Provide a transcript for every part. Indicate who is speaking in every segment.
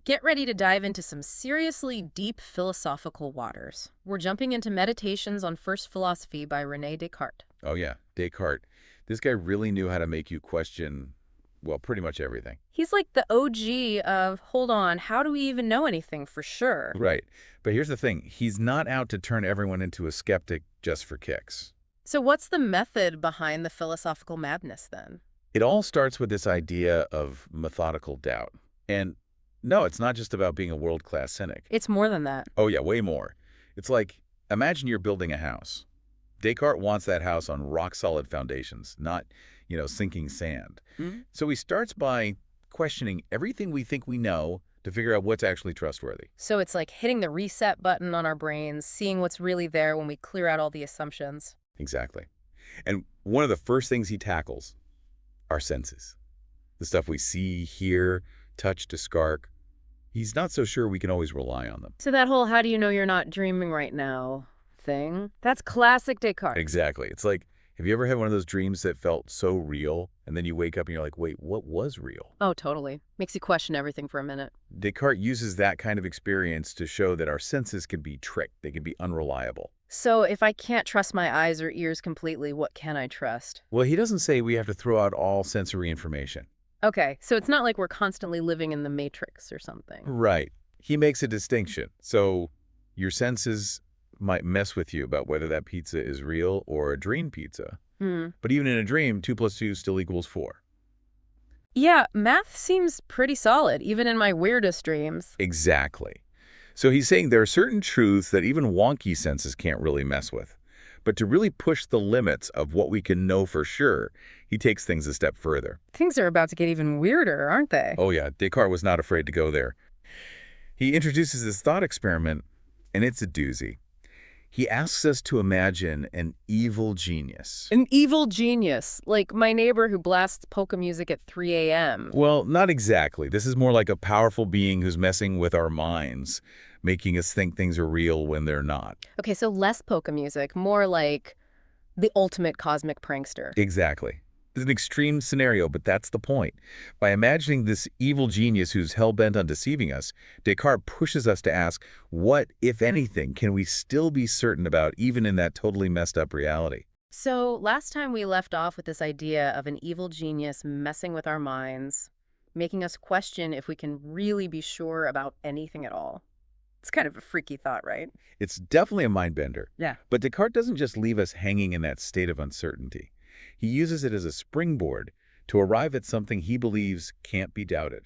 Speaker 1: Get ready to dive into some seriously deep philosophical waters. We're jumping into Meditations on First Philosophy by René Descartes.
Speaker 2: Oh yeah, Descartes. This guy really knew how to make you question, well, pretty much everything.
Speaker 1: He's like the OG of, hold on, how do we even know anything for sure?
Speaker 2: Right. But here's the thing. He's not out to turn everyone into a skeptic just for kicks.
Speaker 1: So what's the method behind the philosophical madness then?
Speaker 2: It all starts with this idea of methodical doubt. And no, it's not just about being a world-class cynic.
Speaker 1: It's more than that.
Speaker 2: Oh yeah, way more. It's like, imagine you're building a house. Descartes wants that house on rock-solid foundations, not, sinking sand.
Speaker 1: Mhm.
Speaker 2: So he starts by questioning everything we think we know to figure out what's actually trustworthy.
Speaker 1: So it's like hitting the reset button on our brains, seeing what's really there when we clear out all the assumptions.
Speaker 2: Exactly. And one of the first things he tackles, our senses. The stuff we see, hear, touch, discard. He's not so sure we can always rely on them.
Speaker 1: So that whole how do you know you're not dreaming right now thing, that's classic Descartes.
Speaker 2: Exactly. It's like, have you ever had one of those dreams that felt so real, and then you wake up and you're like, wait, what was real?
Speaker 1: Oh, totally. Makes you question everything for a minute.
Speaker 2: Descartes uses that kind of experience to show that our senses can be tricked. They can be unreliable.
Speaker 1: So if I can't trust my eyes or ears completely, what can I trust?
Speaker 2: Well, he doesn't say we have to throw out all sensory information.
Speaker 1: Okay, so it's not like we're constantly living in the Matrix or something.
Speaker 2: Right. He makes a distinction. So your senses might mess with you about whether that pizza is real or a dream pizza. But even in a dream, 2 plus 2 still equals 4.
Speaker 1: Yeah, math seems pretty solid, even in my weirdest dreams.
Speaker 2: Exactly. So he's saying there are certain truths that even wonky senses can't really mess with. But to really push the limits of what we can know for sure, he takes things a step further.
Speaker 1: Things are about to get even weirder, aren't they?
Speaker 2: Oh yeah, Descartes was not afraid to go there. He introduces this thought experiment, and it's a doozy. He asks us to imagine an evil genius.
Speaker 1: An evil genius, like my neighbor who blasts polka music at 3 a.m.
Speaker 2: Well, not exactly. This is more like a powerful being who's messing with our minds, making us think things are real when they're not.
Speaker 1: Okay, so less polka music, more like the ultimate cosmic prankster.
Speaker 2: Exactly. It's an extreme scenario, but that's the point. By imagining this evil genius who's hell-bent on deceiving us, Descartes pushes us to ask, what, if anything, can we still be certain about even in that totally messed up reality?
Speaker 1: So last time we left off with this idea of an evil genius messing with our minds, making us question if we can really be sure about anything at all. It's kind of a freaky thought, right?
Speaker 2: It's definitely a mind-bender.
Speaker 1: Yeah.
Speaker 2: But Descartes doesn't just leave us hanging in that state of uncertainty. He uses it as a springboard to arrive at something he believes can't be doubted.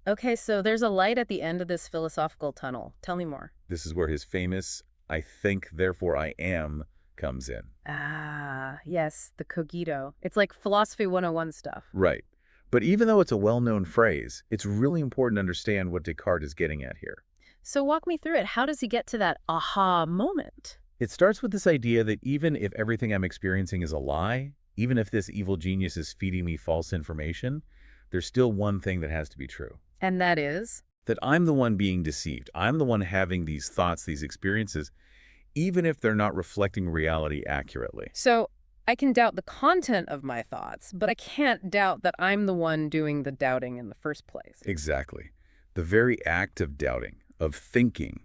Speaker 1: Okay, so there's a light at the end of this philosophical tunnel. Tell me more.
Speaker 2: This is where his famous, I think, therefore I am, comes in.
Speaker 1: Ah, yes, the cogito. It's like philosophy 101 stuff.
Speaker 2: Right. But even though it's a well-known phrase, it's really important to understand what Descartes is getting at here.
Speaker 1: So walk me through it. How does he get to that aha moment?
Speaker 2: It starts with this idea that even if everything I'm experiencing is a lie, even if this evil genius is feeding me false information, there's still one thing that has to be true.
Speaker 1: And that is?
Speaker 2: That I'm the one being deceived. I'm the one having these thoughts, these experiences, even if they're not reflecting reality accurately.
Speaker 1: So I can doubt the content of my thoughts, but I can't doubt that I'm the one doing the doubting in the first place.
Speaker 2: Exactly. The very act of doubting, of thinking,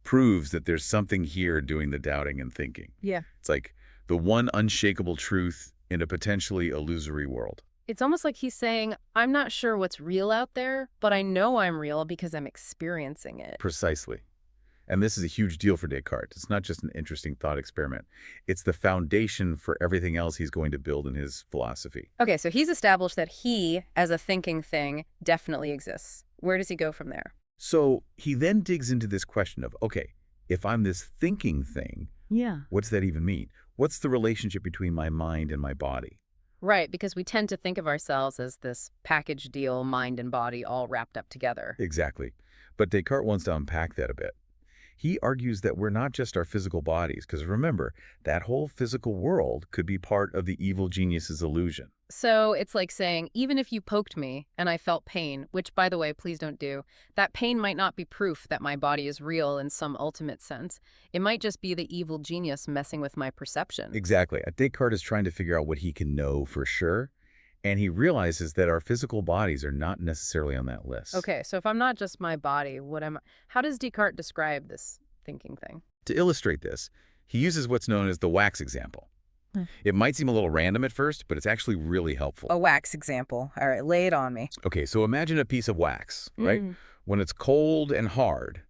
Speaker 2: proves that there's something here doing the doubting and thinking.
Speaker 1: Yeah.
Speaker 2: It's like the one unshakable truth in a potentially illusory world.
Speaker 1: It's almost like he's saying, I'm not sure what's real out there, but I know I'm real because I'm experiencing it.
Speaker 2: Precisely. And this is a huge deal for Descartes. It's not just an interesting thought experiment. It's the foundation for everything else he's going to build in his philosophy.
Speaker 1: Okay, so he's established that he, as a thinking thing, definitely exists. Where does he go from there?
Speaker 2: So he then digs into this question of, okay, if I'm this thinking thing, what's that even mean? What's the relationship between my mind and my body?
Speaker 1: Right, because we tend to think of ourselves as this package deal, mind and body all wrapped up together.
Speaker 2: Exactly. But Descartes wants to unpack that a bit. He argues that we're not just our physical bodies, because remember, that whole physical world could be part of the evil genius's illusion.
Speaker 1: So it's like saying, even if you poked me and I felt pain, which, by the way, please don't do, that pain might not be proof that my body is real in some ultimate sense. It might just be the evil genius messing with my perception.
Speaker 2: Exactly. Descartes is trying to figure out what he can know for sure, And he realizes that our physical bodies are not necessarily on that list.
Speaker 1: Okay, so if I'm not just my body, what am I? How does Descartes describe this thinking thing?
Speaker 2: To illustrate this, he uses what's known as the wax example.
Speaker 1: Hmm.
Speaker 2: It might seem a little random at first, but it's actually really helpful.
Speaker 1: A wax example. All right, lay it on me.
Speaker 2: Okay, so imagine a piece of wax, right?
Speaker 1: Mm.
Speaker 2: When it's cold and hard,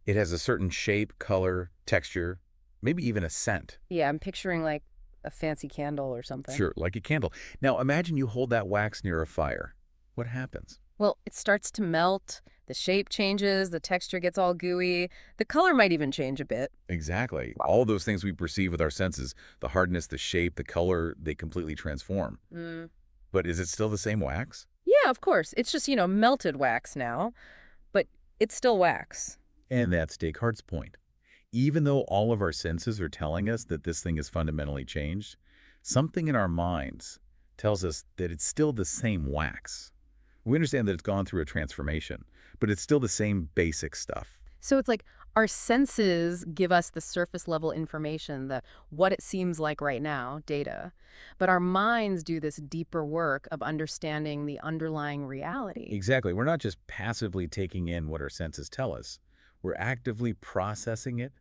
Speaker 2: it has a certain shape, color, texture, maybe even a scent.
Speaker 1: Yeah, I'm picturing like a fancy candle or something.
Speaker 2: Sure, like a candle. Now imagine you hold that wax near a fire. What happens?
Speaker 1: Well, it starts to melt, the shape changes, the texture gets all gooey, the color might even change a bit.
Speaker 2: Exactly. All those things we perceive with our senses, the hardness, the shape, the color, they completely transform.
Speaker 1: Mm.
Speaker 2: But is it still the same wax?
Speaker 1: Yeah, of course. It's just, melted wax now, but it's still wax.
Speaker 2: And that's Descartes' point. Even though all of our senses are telling us that this thing is fundamentally changed, something in our minds tells us that it's still the same wax. We understand that it's gone through a transformation, but it's still the same basic stuff.
Speaker 1: So it's like our senses give us the surface level information, the what it seems like right now, data. But our minds do this deeper work of understanding the underlying reality.
Speaker 2: Exactly. We're not just passively taking in what our senses tell us. We're actively processing it,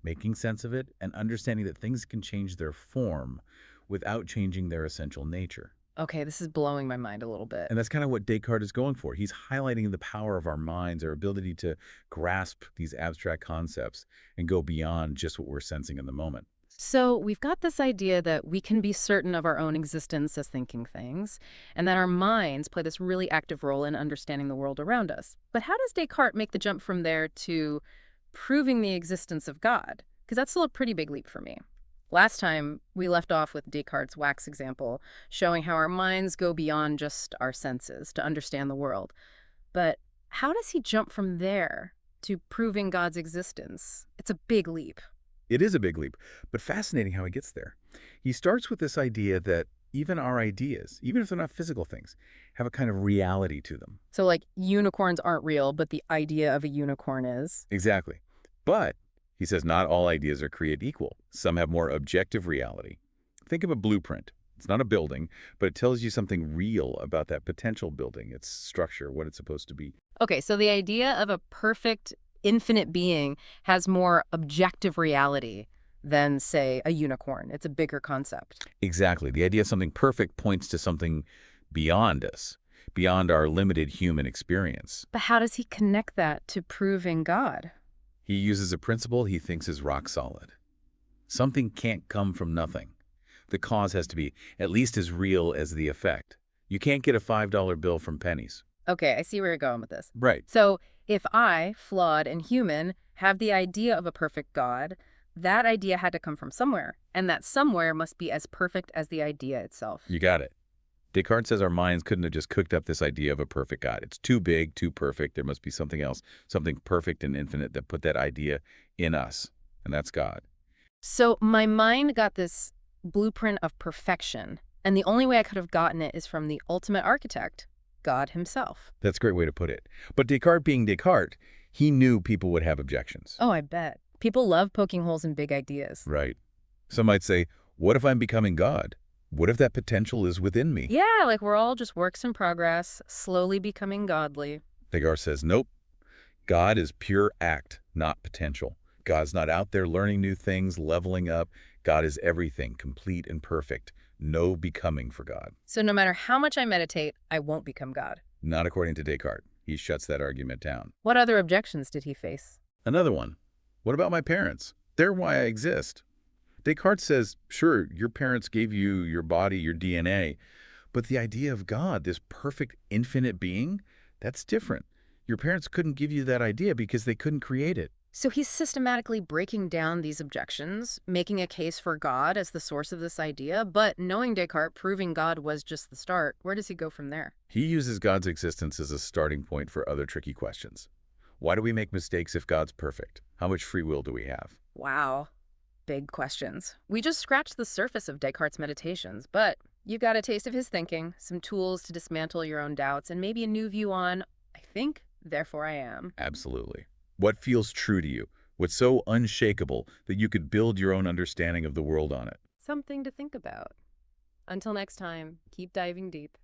Speaker 2: making sense of it, and understanding that things can change their form without changing their essential nature.
Speaker 1: Okay, this is blowing my mind a little bit.
Speaker 2: And that's kind of what Descartes is going for. He's highlighting the power of our minds, our ability to grasp these abstract concepts and go beyond just what we're sensing in the moment.
Speaker 1: So we've got this idea that we can be certain of our own existence as thinking things, and that our minds play this really active role in understanding the world around us. But how does Descartes make the jump from there to proving the existence of God? Because that's still a pretty big leap for me. Last time, we left off with Descartes' wax example, showing how our minds go beyond just our senses to understand the world. But how does he jump from there to proving God's existence? It's a big leap.
Speaker 2: It is a big leap, but fascinating how he gets there. He starts with this idea that even our ideas, even if they're not physical things, have a kind of reality to them.
Speaker 1: So, like, unicorns aren't real, but the idea of a unicorn is.
Speaker 2: Exactly. But he says not all ideas are created equal. Some have more objective reality. Think of a blueprint. It's not a building, but it tells you something real about that potential building, its structure, what it's supposed to be.
Speaker 1: Okay, so the idea of a perfect, infinite being has more objective reality than, say, a unicorn. It's a bigger concept.
Speaker 2: Exactly. The idea of something perfect points to something beyond us, beyond our limited human experience.
Speaker 1: But how does he connect that to proving God?
Speaker 2: He uses a principle he thinks is rock solid. Something can't come from nothing. The cause has to be at least as real as the effect. You can't get a $5 bill from pennies.
Speaker 1: Okay, I see where you're going with this.
Speaker 2: Right.
Speaker 1: So if I, flawed and human, have the idea of a perfect God, that idea had to come from somewhere, and that somewhere must be as perfect as the idea itself.
Speaker 2: You got it. Descartes says our minds couldn't have just cooked up this idea of a perfect God. It's too big, too perfect. There must be something else, something perfect and infinite that put that idea in us, and that's God.
Speaker 1: So my mind got this blueprint of perfection, and the only way I could have gotten it is from the ultimate architect, God himself.
Speaker 2: That's a great way to put it. But Descartes being Descartes, he knew people would have objections.
Speaker 1: Oh, I bet. People love poking holes in big ideas.
Speaker 2: Right. Some might say, what if I'm becoming God? What if that potential is within me?
Speaker 1: Yeah, like we're all just works in progress, slowly becoming godly.
Speaker 2: Descartes says, nope. God is pure act, not potential. God's not out there learning new things, leveling up. God is everything, complete and perfect. No becoming for God.
Speaker 1: So no matter how much I meditate, I won't become God.
Speaker 2: Not according to Descartes. He shuts that argument down.
Speaker 1: What other objections did he face?
Speaker 2: Another one. What about my parents? They're why I exist. Descartes says, sure, your parents gave you your body, your DNA, but the idea of God, this perfect, infinite being, that's different. Your parents couldn't give you that idea because they couldn't create it.
Speaker 1: So he's systematically breaking down these objections, making a case for God as the source of this idea, but knowing Descartes, proving God was just the start. Where does he go from there?
Speaker 2: He uses God's existence as a starting point for other tricky questions. Why do we make mistakes if God's perfect? How much free will do we have?
Speaker 1: Wow. Big questions. We just scratched the surface of Descartes' meditations, but you got a taste of his thinking, some tools to dismantle your own doubts, and maybe a new view on, I think, therefore I am.
Speaker 2: Absolutely. What feels true to you? What's so unshakable that you could build your own understanding of the world on it?
Speaker 1: Something to think about. Until next time, keep diving deep.